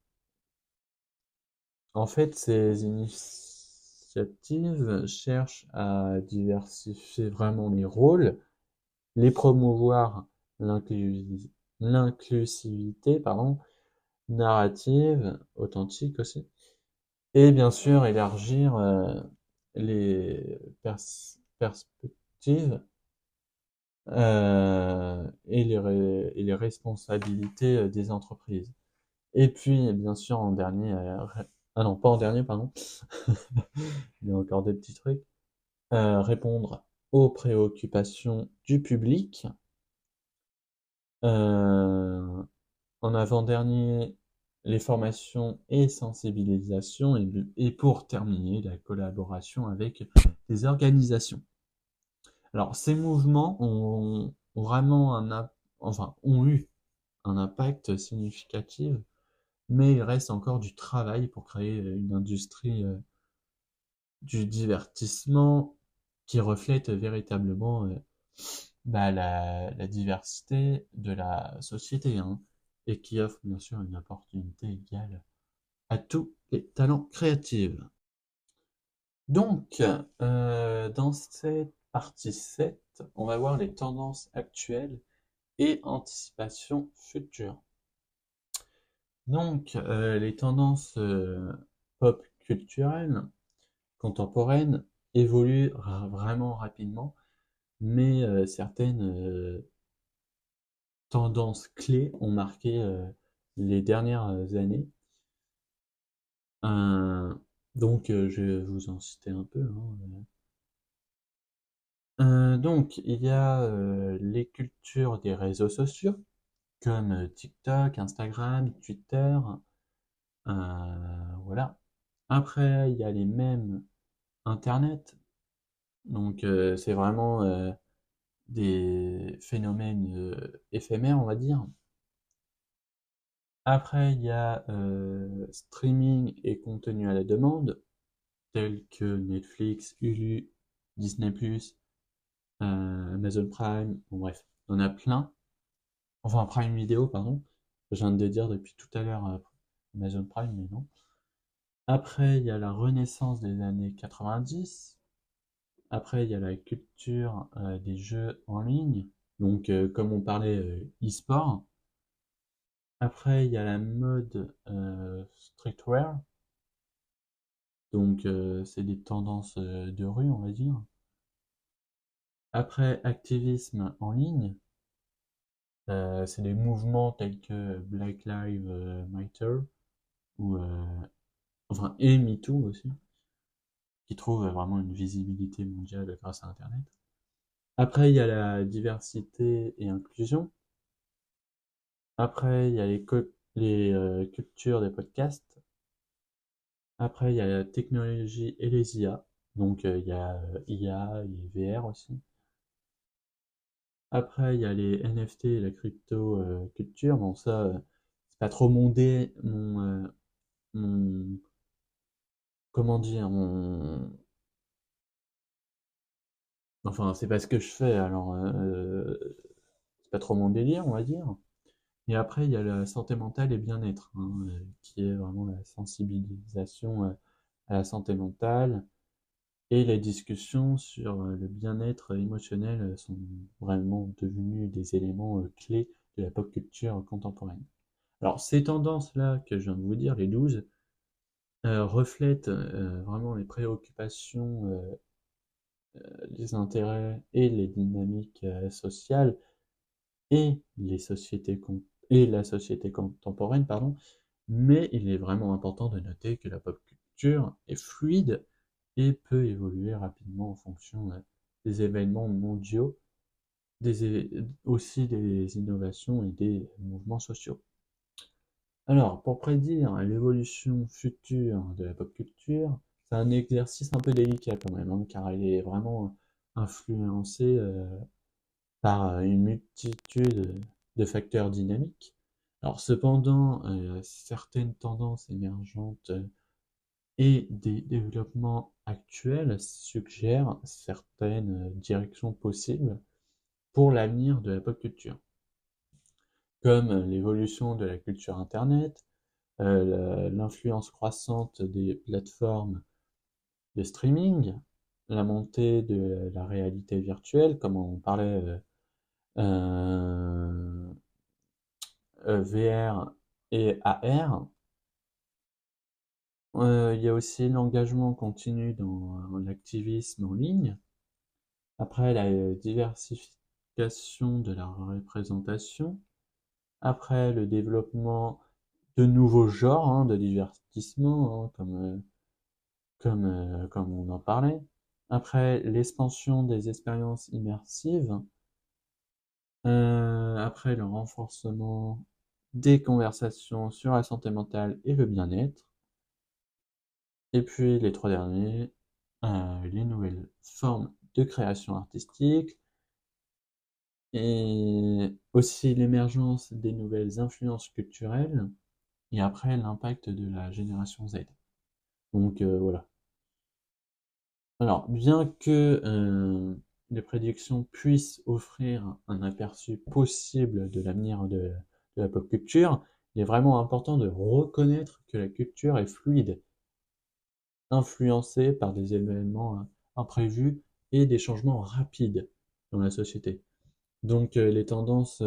fait, ces initiatives cherchent à diversifier vraiment les rôles, les promouvoir l'inclusivité, pardon, narrative, authentique aussi, et bien sûr élargir les perspectives et les responsabilités des entreprises. Et puis, bien sûr, en dernier, ah non, pas en dernier, pardon, il y a encore des petits trucs, répondre aux préoccupations du public. Euh, En avant-dernier, les formations et sensibilisation, et pour terminer, la collaboration avec les organisations. Alors, ces mouvements ont vraiment ont eu un impact significatif, mais il reste encore du travail pour créer une industrie du divertissement qui reflète véritablement la diversité de la société, hein, et qui offre bien sûr une opportunité égale à tous les talents créatifs. Donc, dans cette partie 7, on va voir les tendances actuelles et anticipations futures. Donc, les tendances pop culturelles contemporaines évoluent vraiment rapidement, mais certaines tendances clés ont marqué les dernières années. Donc, je vais vous en citer un peu, hein. Donc, il y a les cultures des réseaux sociaux, comme TikTok, Instagram, Twitter, voilà. Après, il y a les mèmes Internet. Donc, c'est vraiment des phénomènes éphémères, on va dire. Après, il y a streaming et contenu à la demande, tels que Netflix, Hulu, Disney+, Amazon Prime, bon bref, on a plein. Enfin, Prime Video, pardon. Je viens de dire depuis tout à l'heure Amazon Prime, mais non. Après, il y a la renaissance des années 90. Après, il y a la culture des jeux en ligne. Donc, comme on parlait, e-sport. Après, il y a la mode streetwear. Donc, c'est des tendances de rue, on va dire. Après, activisme en ligne. C'est des mouvements tels que Black Lives Matter ou enfin et MeToo aussi, qui trouvent vraiment une visibilité mondiale grâce à Internet. Après, il y a la diversité et inclusion. Après, il y a les cultures des podcasts. Après, il y a la technologie et les IA. Donc, il y a IA et VR aussi. Après, il y a les NFT et la crypto culture. Bon, ça, c'est pas trop mon comment dire, enfin, c'est pas ce que je fais, alors c'est pas trop mon délire, on va dire. Et après, il y a la santé mentale et bien-être, hein, qui est vraiment la sensibilisation à la santé mentale. Et les discussions sur le bien-être émotionnel sont vraiment devenues des éléments clés de la pop culture contemporaine. Alors, ces tendances-là que je viens de vous dire, les 12, reflètent vraiment les préoccupations, les intérêts et les dynamiques sociales et et la société contemporaine, pardon. Mais il est vraiment important de noter que la pop culture est fluide et peut évoluer rapidement en fonction des événements mondiaux, aussi des innovations et des mouvements sociaux. Alors, pour prédire l'évolution future de la pop culture, c'est un exercice un peu délicat quand même, hein, car elle est vraiment influencé par une multitude de facteurs dynamiques. Alors cependant, certaines tendances émergentes et des développements actuels suggèrent certaines directions possibles pour l'avenir de la pop culture, comme l'évolution de la culture Internet, l'influence croissante des plateformes de streaming, la montée de la réalité virtuelle, comme on parlait euh, VR et AR. Il y a aussi l'engagement continu dans l'activisme en ligne. Après, la diversification de la représentation. Après, le développement de nouveaux genres de divertissement, comme on en parlait. Après, l'expansion des expériences immersives. Après, le renforcement des conversations sur la santé mentale et le bien-être. Et puis les trois derniers, les nouvelles formes de création artistique et aussi l'émergence des nouvelles influences culturelles et après l'impact de la génération Z. Donc voilà. Alors, bien que les prédictions puissent offrir un aperçu possible de l'avenir de la pop culture, il est vraiment important de reconnaître que la culture est fluide, influencée par des événements imprévus et des changements rapides dans la société. Donc les tendances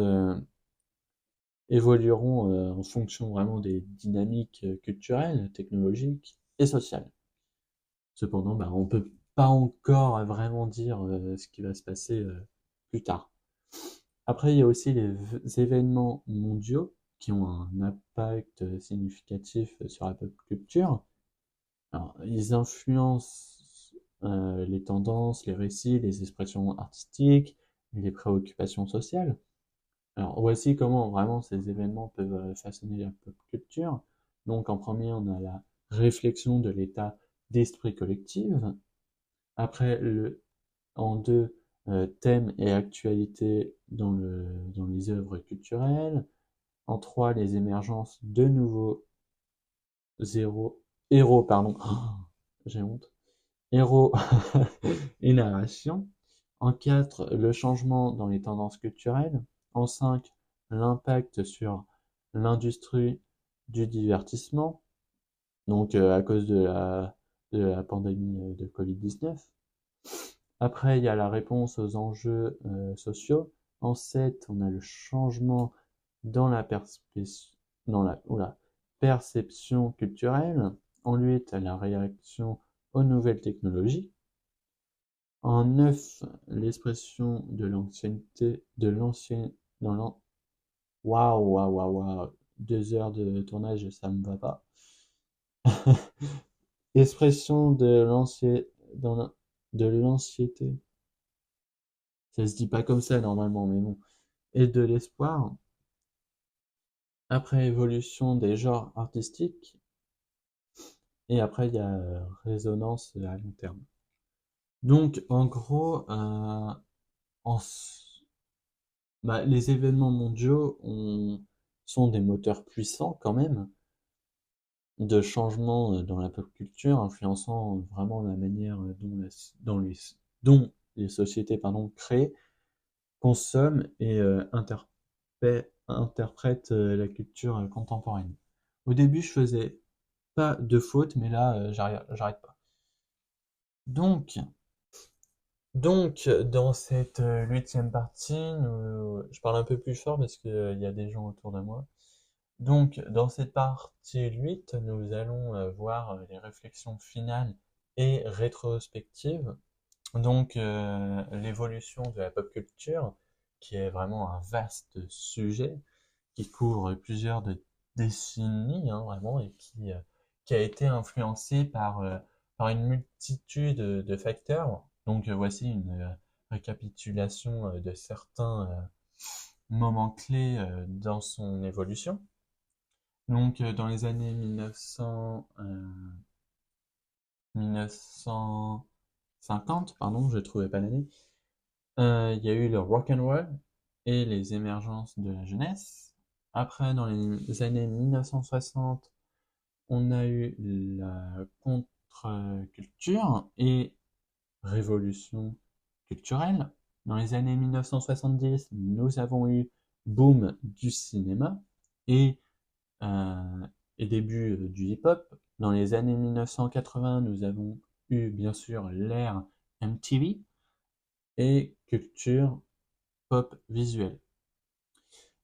évolueront en fonction vraiment des dynamiques culturelles, technologiques et sociales. Cependant, on ne peut pas encore vraiment dire ce qui va se passer plus tard. Après, il y a aussi les événements mondiaux qui ont un impact significatif sur la pop culture. Alors, ils influencent les tendances, les récits, les expressions artistiques, les préoccupations sociales. Alors, voici comment vraiment ces événements peuvent façonner la pop culture. Donc, en premier, on a la réflexion de l'état d'esprit collectif. Après, en deux, thèmes et actualités dans les œuvres culturelles. En trois, les émergences de nouveaux héros, pardon. J'ai honte. Héros et narration. En 4, le changement dans les tendances culturelles. En 5, l'impact sur l'industrie du divertissement, donc à cause de la pandémie de Covid-19. Après, il y a la réponse aux enjeux sociaux. En 7, on a le changement dans la perception culturelle. En 8, la réaction aux nouvelles technologies. En 9, l'expression de l'ancienneté, de l'ancien, dans l'an... Waouh, waouh, waouh, waouh, 2 heures de tournage, ça me va pas. Expression de de l'ancienneté. Ça se dit pas comme ça normalement, mais bon. Et de l'espoir. Après, évolution des genres artistiques. Et après, il y a résonance à long terme. Donc, en gros, en les événements mondiaux sont des moteurs puissants quand même de changement dans la pop culture, influençant vraiment la manière dont les sociétés créent, consomment et interprètent la culture contemporaine. Au début, je faisais pas de fautes, mais là, j'arrête pas. Donc, dans cette 8e partie, je parle un peu plus fort parce qu'il y a des gens autour de moi. Donc, dans cette partie 8, nous allons voir les réflexions finales et rétrospectives. Donc, l'évolution de la pop culture, qui est vraiment un vaste sujet, qui couvre plusieurs décennies, vraiment, et qui a été influencé par une multitude de facteurs. Donc, voici une récapitulation de certains moments clés dans son évolution. Donc, dans les années 1900, 50, pardon, je trouvais pas l'année. Il y a eu le rock and roll et les émergences de la jeunesse. Après, dans les années 1960, on a eu la contre-culture et révolution culturelle. Dans les années 1970, nous avons eu boom du cinéma et, euh, et début du hip-hop. Dans les années 1980, nous avons eu bien sûr l'ère MTV et culture pop visuelle.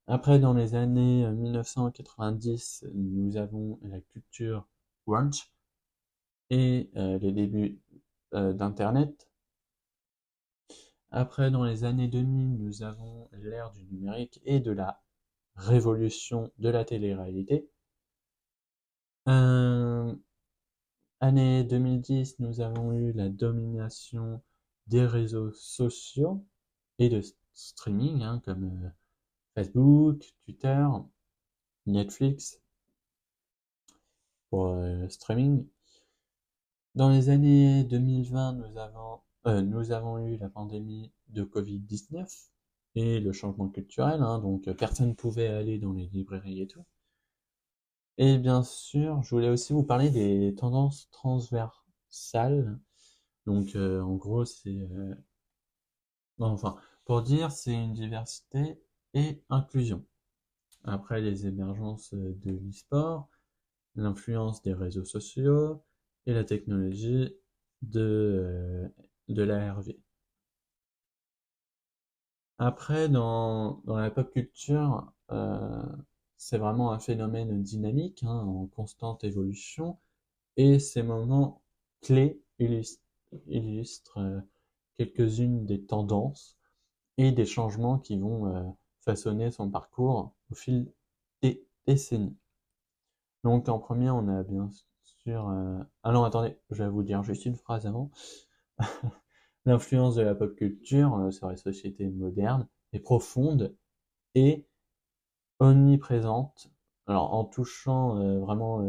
Après, dans les années 1990, nous avons la culture grunge et les débuts d'Internet. Après, dans les années 2000, nous avons l'ère du numérique et de la révolution de la télé-réalité. Euh, Année 2010, nous avons eu la domination des réseaux sociaux et de streaming, hein, comme Facebook, Twitter, Netflix pour streaming. Dans les années 2020, nous avons eu la pandémie de Covid-19 et le changement culturel, hein, donc personne ne pouvait aller dans les librairies et tout. Et bien sûr, je voulais aussi vous parler des tendances transversales. Donc en gros, enfin, pour dire, c'est une diversité et inclusion. Après les émergences de l'e-sport, l'influence des réseaux sociaux et la technologie de l'ARV. Après, dans la pop culture, c'est vraiment un phénomène dynamique, hein, en constante évolution, et ces moments clés illustrent quelques-unes des tendances et des changements qui vont façonner son parcours au fil des décennies. Donc en premier, on a bien sûr... Ah non, attendez, je vais vous dire juste une phrase avant. L'influence de la pop culture sur les sociétés modernes est profonde et omniprésente. Alors en touchant vraiment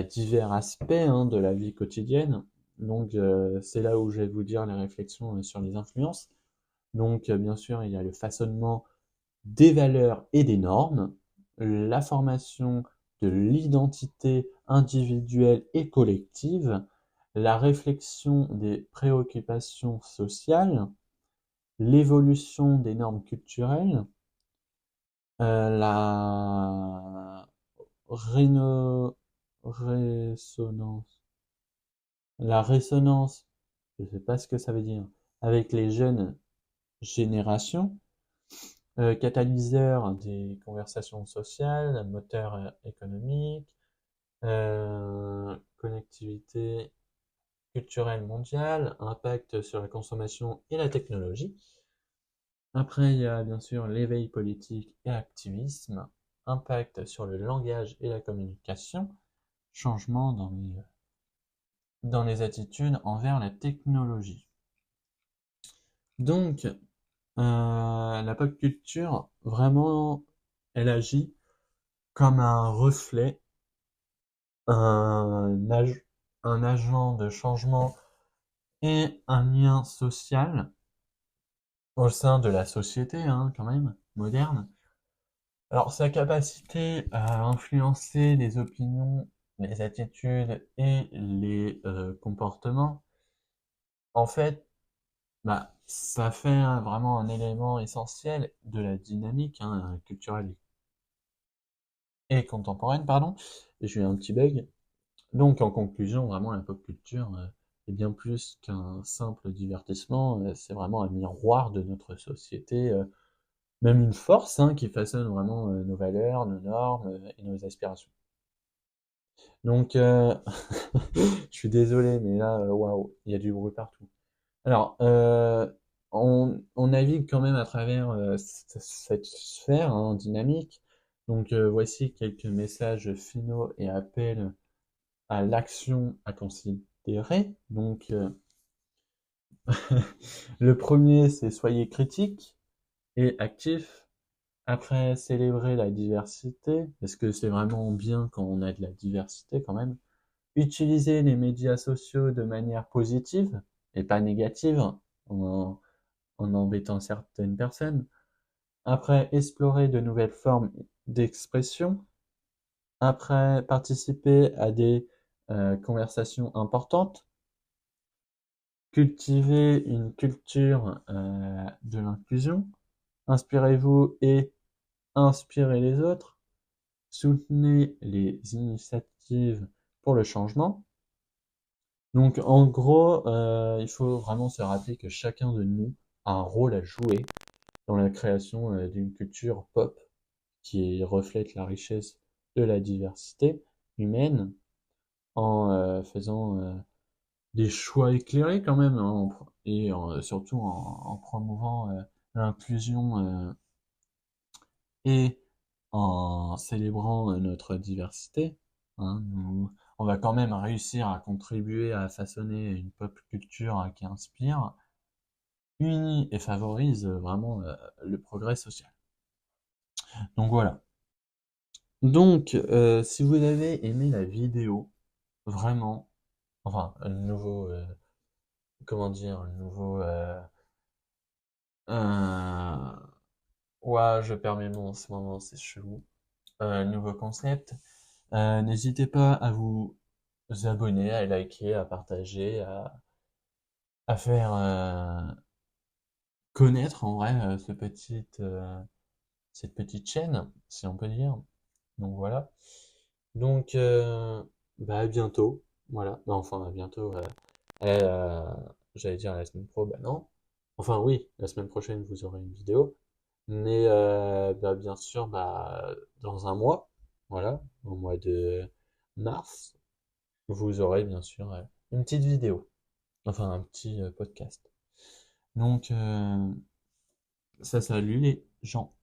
divers aspects, hein, de la vie quotidienne. Donc c'est là où je vais vous dire les réflexions sur les influences. Donc bien sûr, il y a le façonnement des valeurs et des normes, la formation de l'identité individuelle et collective, la réflexion des préoccupations sociales, l'évolution des normes culturelles, la résonance, la résonance, je ne sais pas ce que ça veut dire, avec les jeunes générations, catalyseur des conversations sociales, moteur économique, connectivité culturelle mondiale, impact sur la consommation et la technologie. Après, il y a bien sûr l'éveil politique et activisme, impact sur le langage et la communication, changement dans les attitudes envers la technologie. Donc, la pop culture, vraiment, elle agit comme un reflet, un, un agent de changement et un lien social au sein de la société, hein, quand même, moderne. Alors, sa capacité à influencer les opinions, les attitudes et les comportements, en fait, ça fait vraiment un élément essentiel de la dynamique, hein, culturelle et contemporaine, pardon. J'ai eu un petit bug. Donc, en conclusion, vraiment, la pop culture est bien plus qu'un simple divertissement. C'est vraiment un miroir de notre société, même une force, hein, qui façonne vraiment nos valeurs, nos normes et nos aspirations. Donc, je suis désolé, mais là, waouh, il y a du bruit partout. Alors, on navigue quand même à travers cette sphère, hein, dynamique. Donc, voici quelques messages finaux et appels à l'action à considérer. Donc, le premier, c'est soyez critique et actif. Après, célébrer la diversité, parce que c'est vraiment bien quand on a de la diversité quand même. Utiliser les médias sociaux de manière positive. et pas négative en embêtant certaines personnes. Après, explorer de nouvelles formes d'expression. Après, participer à des conversations importantes. Cultiver une culture de l'inclusion. Inspirez-vous et inspirez les autres. Soutenez les initiatives pour le changement. Donc en gros, il faut vraiment se rappeler que chacun de nous a un rôle à jouer dans la création d'une culture pop qui reflète la richesse de la diversité humaine en faisant des choix éclairés quand même hein, et surtout en promouvant l'inclusion et en célébrant notre diversité. Hein, on va quand même réussir à contribuer à façonner une pop culture qui inspire, unit et favorise vraiment le progrès social. Donc voilà. Donc, si vous avez aimé la vidéo, vraiment, enfin, le nouveau, comment dire, le nouveau, euh, ouah, je perds mes mots en ce moment, c'est chelou. Nouveau concept. N'hésitez pas à vous abonner, à liker, à partager, à faire connaître en vrai cette petite chaîne, si on peut dire. Donc voilà. Donc bah, à bientôt. Voilà. Non, enfin à bientôt. Euh, J'allais dire la semaine pro, bah non. Enfin oui, la semaine prochaine vous aurez une vidéo. Mais bah, bien sûr, bah, dans un mois, voilà, au mois de mars, vous aurez bien sûr une petite vidéo, enfin un petit podcast. Donc, ça salue les gens.